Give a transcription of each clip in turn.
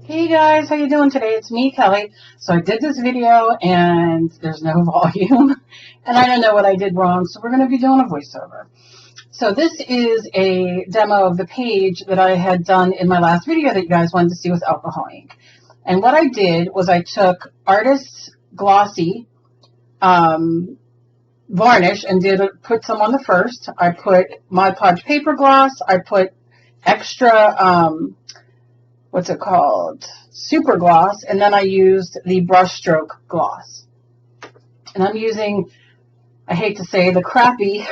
Hey guys, how you doing today? It's me, Kelly. So I did this video and there's no volume and I don't know what I did wrong, so we're going to be doing a voiceover. So this is a demo of the page that I had done in my last video that you guys wanted to see with alcohol ink. And what I did was I took Artist's Glossy varnish and put some on the first. I put Mod Podge paper gloss. I put extra what's it called, super gloss, and then I used the brush stroke gloss. And I'm using, I hate to say, the crappy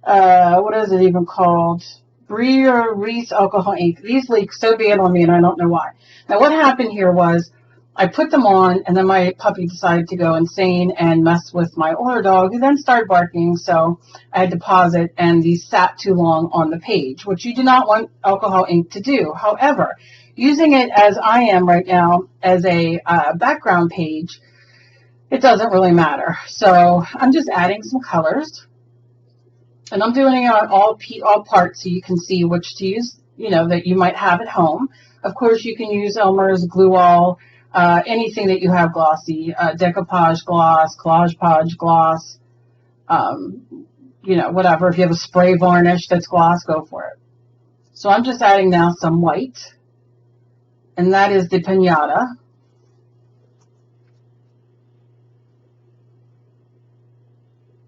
what is it even called, Brie or Reese alcohol ink. These leak so bad on me and I don't know why. Now what happened here was I put them on and then my puppy decided to go insane and mess with my older dog, who then started barking, so I had to pause it, and these sat too long on the page, which you do not want alcohol ink to do. However, using it as I am right now as a background page, it doesn't really matter. So I'm just adding some colors, and I'm doing it on all parts so you can see which to use, that you might have at home. Of course, you can use Elmer's Glue All, anything that you have glossy, decoupage gloss, collage podge gloss, whatever. If you have a spray varnish that's gloss, go for it. So I'm just adding now some white, and that is the Pinata.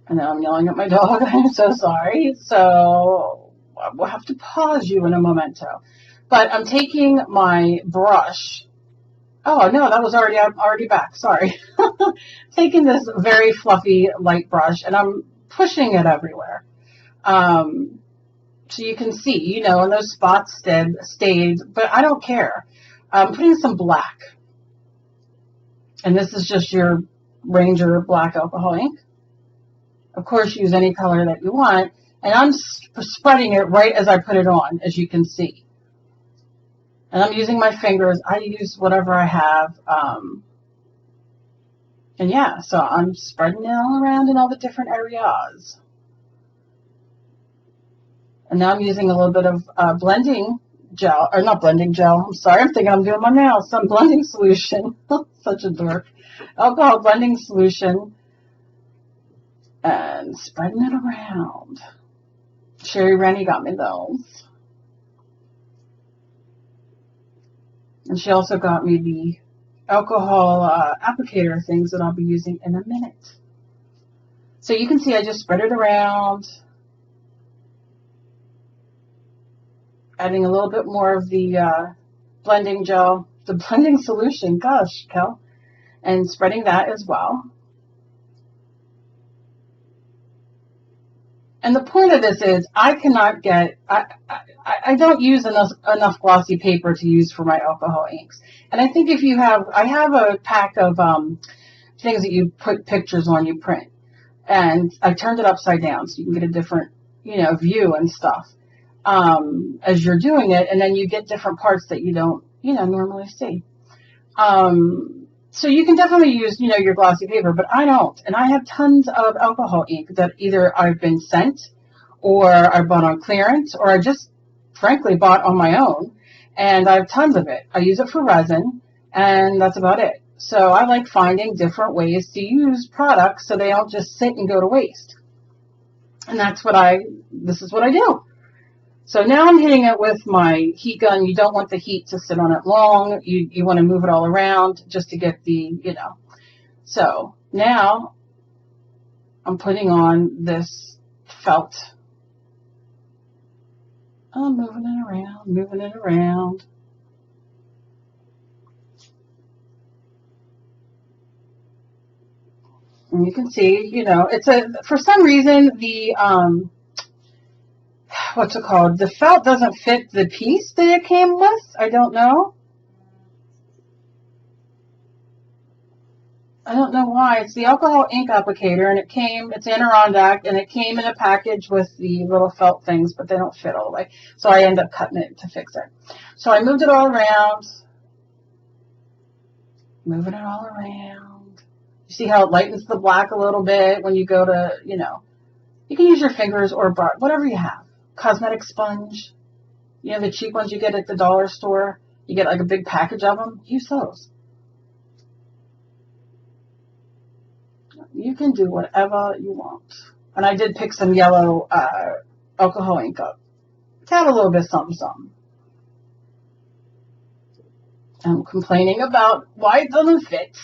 And now I'm yelling at my dog. I'm so sorry. So we'll have to pause you in a momento. But I'm taking my brush. Oh, no, that was already back. Sorry. Taking this very fluffy light brush, and I'm pushing it everywhere. So you can see, and those spots stayed, but I don't care. I'm putting some black. And this is just your Ranger black alcohol ink. Of course, use any color that you want. And I'm spreading it right as I put it on, as you can see. And I'm using my fingers. I use whatever I have. And yeah, so I'm spreading it all around in all the different areas. And now I'm using a little bit of blending gel, or not blending gel. I'm sorry, I'm thinking I'm doing my nails. Some blending solution. Such a dork. Alcohol blending solution. And spreading it around. Sherry Rennie got me those. And she also got me the alcohol applicator things that I'll be using in a minute. So you can see I just spread it around, adding a little bit more of the blending gel, the blending solution, gosh, Kel, and spreading that as well. And the point of this is I cannot get, I don't use enough glossy paper to use for my alcohol inks. And I think if you have, I have a pack of things that you put pictures on, you print. And I turned it upside down so you can get a different, view and stuff as you're doing it. And then you get different parts that you don't, normally see. So you can definitely use, your glossy paper, but I don't. And I have tons of alcohol ink that either I've been sent or I bought on clearance or I just, frankly, bought on my own. And I have tons of it. I use it for resin, and that's about it. So I like finding different ways to use products so they don't just sit and go to waste. And this is what I do. So now I'm hitting it with my heat gun. You don't want the heat to sit on it long. You want to move it all around just to get the, So now I'm putting on this felt. I'm moving it around. And you can see, for some reason, the, what's it called? The felt doesn't fit the piece that it came with. I don't know. I don't know why. It's the alcohol ink applicator, and it's Adirondack, and it came in a package with the little felt things, but they don't fit all the way. So I end up cutting it to fix it. So I moved it all around. Moving it all around. You see how it lightens the black a little bit when you go to, you can use your fingers or whatever you have. Cosmetic sponge. The cheap ones you get at the dollar store. You get like a big package of them. Use those. You can do whatever you want. And I did pick some yellow alcohol ink up. It's had a little bit something, something. I'm complaining about why it doesn't fit.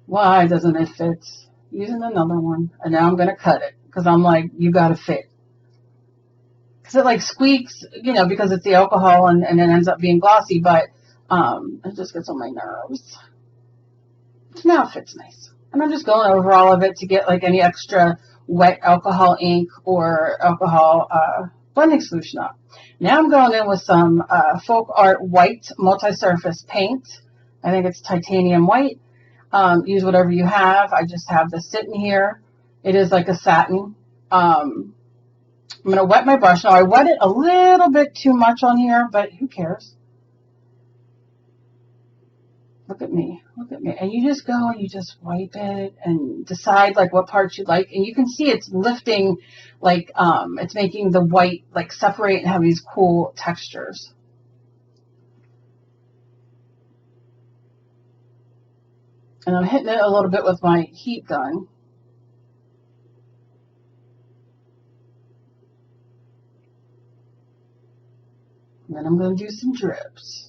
Why doesn't it fit? Using another one. And now I'm going to cut it. Because I'm like, you got to fit. Because it like squeaks, you know, because it's the alcohol and it ends up being glossy. But it just gets on my nerves. Now it fits nice. And I'm just going over all of it to get like any extra wet alcohol ink or alcohol blending solution up. Now I'm going in with some Folk Art White Multi-Surface Paint. I think it's titanium white. Use whatever you have. I just have this sitting here. It is like a satin. I'm going to wet my brush. Now I wet it a little bit too much on here, but who cares? Look at me, look at me. And you just go and you just wipe it and decide like what parts you like. And you can see it's lifting, like it's making the white like separate and have these cool textures. And I'm hitting it a little bit with my heat gun. And then I'm going to do some drips.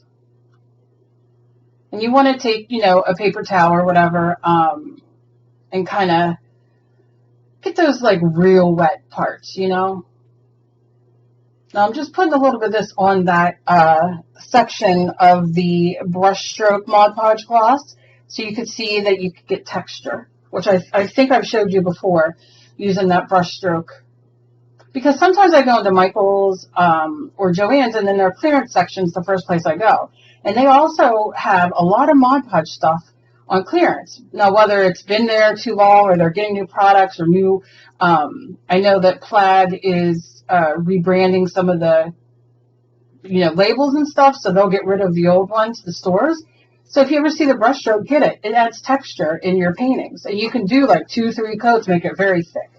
And you want to take, you know, a paper towel or whatever, and kind of get those like real wet parts, you know. Now I'm just putting a little bit of this on that section of the brush stroke Mod Podge gloss, so you could see that you could get texture, which I think I've showed you before using that brush stroke. Because sometimes I go into Michael's or Joann's, and then their clearance section's the first place I go. And they also have a lot of Mod Podge stuff on clearance. Now, whether it's been there too long or they're getting new products or new, I know that Plaid is rebranding some of the, you know, labels and stuff, so they'll get rid of the old ones, the stores. So if you ever see the brush stroke, get it. It adds texture in your paintings. And you can do like 2-3 coats, make it very thick.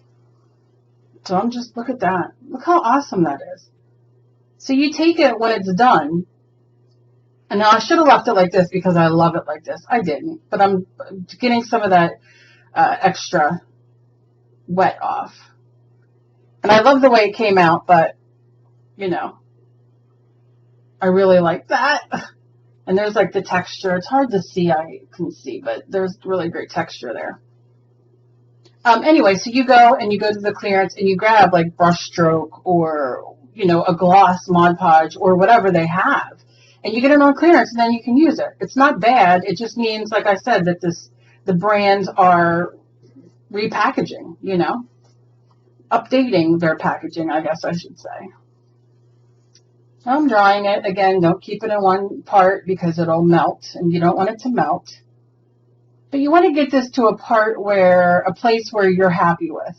So I'm just, look at that. Look how awesome that is. So you take it when it's done. And now I should have left it like this because I love it like this. I didn't. But I'm getting some of that extra wet off. And I love the way it came out, but, you know, I really like that. And there's like the texture. It's hard to see, I can see, but there's really great texture there. Anyway, so you go and you go to the clearance and you grab like brush stroke or, you know, a gloss Mod Podge or whatever they have. And you get it on clearance and then you can use it. It's not bad. It just means, like I said, that the brands are repackaging, you know, updating their packaging, I guess I should say. I'm drying it. Again, don't keep it in one part because it'll melt and you don't want it to melt. But you want to get this to a place where you're happy with.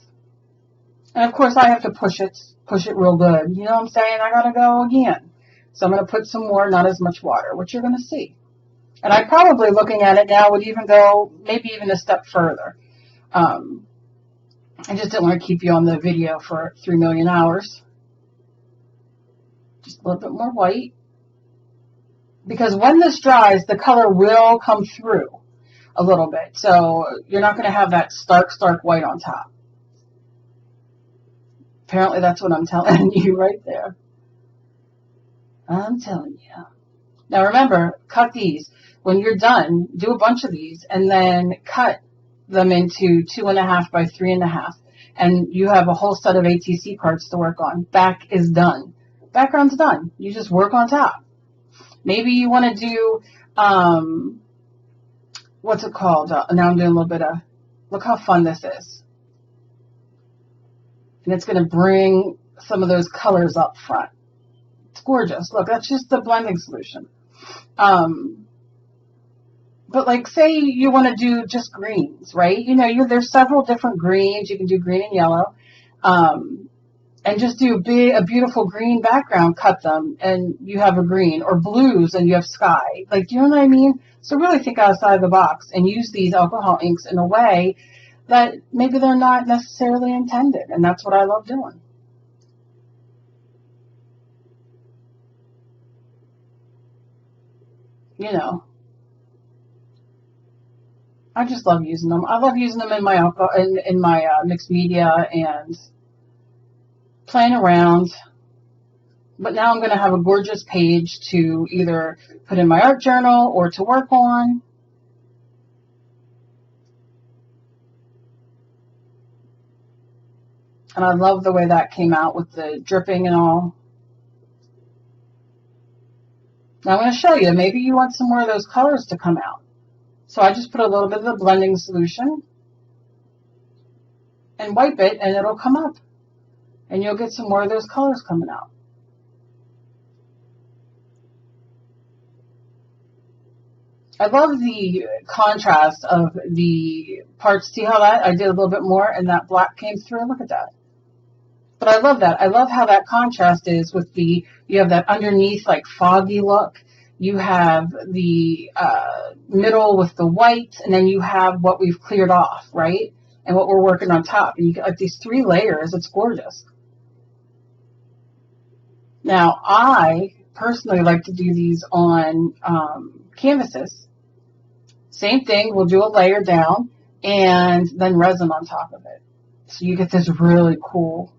And of course I have to push it real good. You know what I'm saying? I gotta go again. So I'm going to put some more, not as much water, which you're going to see. And I probably, looking at it now, would even go maybe even a step further. I just didn't want to keep you on the video for 3 million hours. Just a little bit more white. Because when this dries, the color will come through a little bit. So you're not going to have that stark white on top. Apparently that's what I'm telling you right there. I'm telling you. Now remember, cut these. When you're done, do a bunch of these and then cut them into 2.5 by 3.5. And you have a whole set of ATC cards to work on. Back is done. Background's done. You just work on top. Maybe you want to do, what's it called? Now I'm doing a little bit of, look how fun this is. And it's going to bring some of those colors up front. It's gorgeous. Look, that's just the blending solution. But like, say you want to do just greens, right? You know, there's several different greens. You can do green and yellow. And just do a beautiful green background, cut them, and you have a green. Or blues, and you have sky. Like, do you know what I mean? So really think outside the box and use these alcohol inks in a way that maybe they're not necessarily intended. And that's what I love doing. you know, I just love using them. I love using them in my mixed media and playing around. But now I'm going to have a gorgeous page to either put in my art journal or to work on. And I love the way that came out with the dripping and all. Now I'm going to show you, maybe you want some more of those colors to come out. So I just put a little bit of the blending solution and wipe it, and it'll come up. And you'll get some more of those colors coming out. I love the contrast of the parts. See how that I did a little bit more and that black came through? Look at that. But I love that. I love how that contrast is with the, you have that underneath like foggy look. You have the middle with the white, and then you have what we've cleared off, right? And what we're working on top. And you get like these 3 layers. It's gorgeous. Now, I personally like to do these on canvases. Same thing. We'll do a layer down and then resin on top of it. So you get this really cool,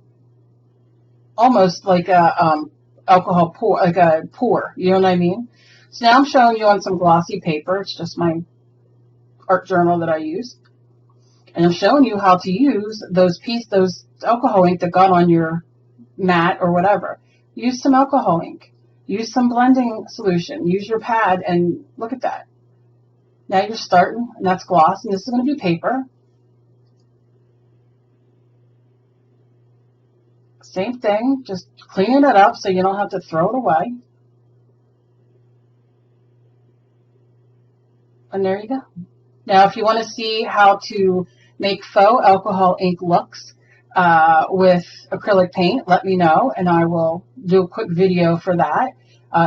almost like a alcohol pour, like a pour, you know what I mean? So now I'm showing you on some glossy paper. It's just my art journal that I use. And I'm showing you how to use those alcohol ink that got on your mat or whatever. Use some alcohol ink. Use some blending solution. Use your pad, and look at that. Now you're starting, and that's gloss, and this is going to be paper. Same thing, just cleaning it up so you don't have to throw it away. And there you go. Now, if you want to see how to make faux alcohol ink looks with acrylic paint, let me know, and I will do a quick video for that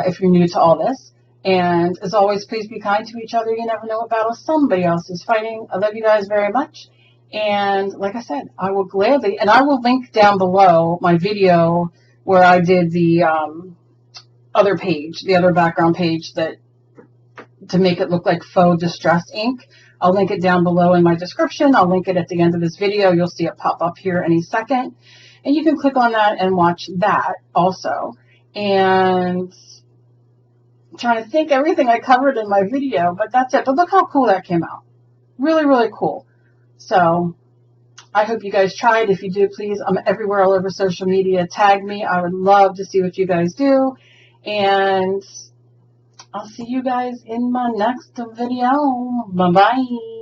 if you're new to all this. And as always, please be kind to each other. You never know what battle somebody else is fighting. I love you guys very much. And like I said, I will gladly, and I will link down below my video where I did the other page, the other background page that to make it look like faux distress ink. I'll link it down below in my description. I'll link it at the end of this video. You'll see it pop up here any second. And you can click on that and watch that also. And I'm trying to think everything I covered in my video, but that's it. But look how cool that came out. Really, really cool. So I hope you guys tried. If you do, please, I'm everywhere all over social media. Tag me. I would love to see what you guys do. And I'll see you guys in my next video. Bye-bye.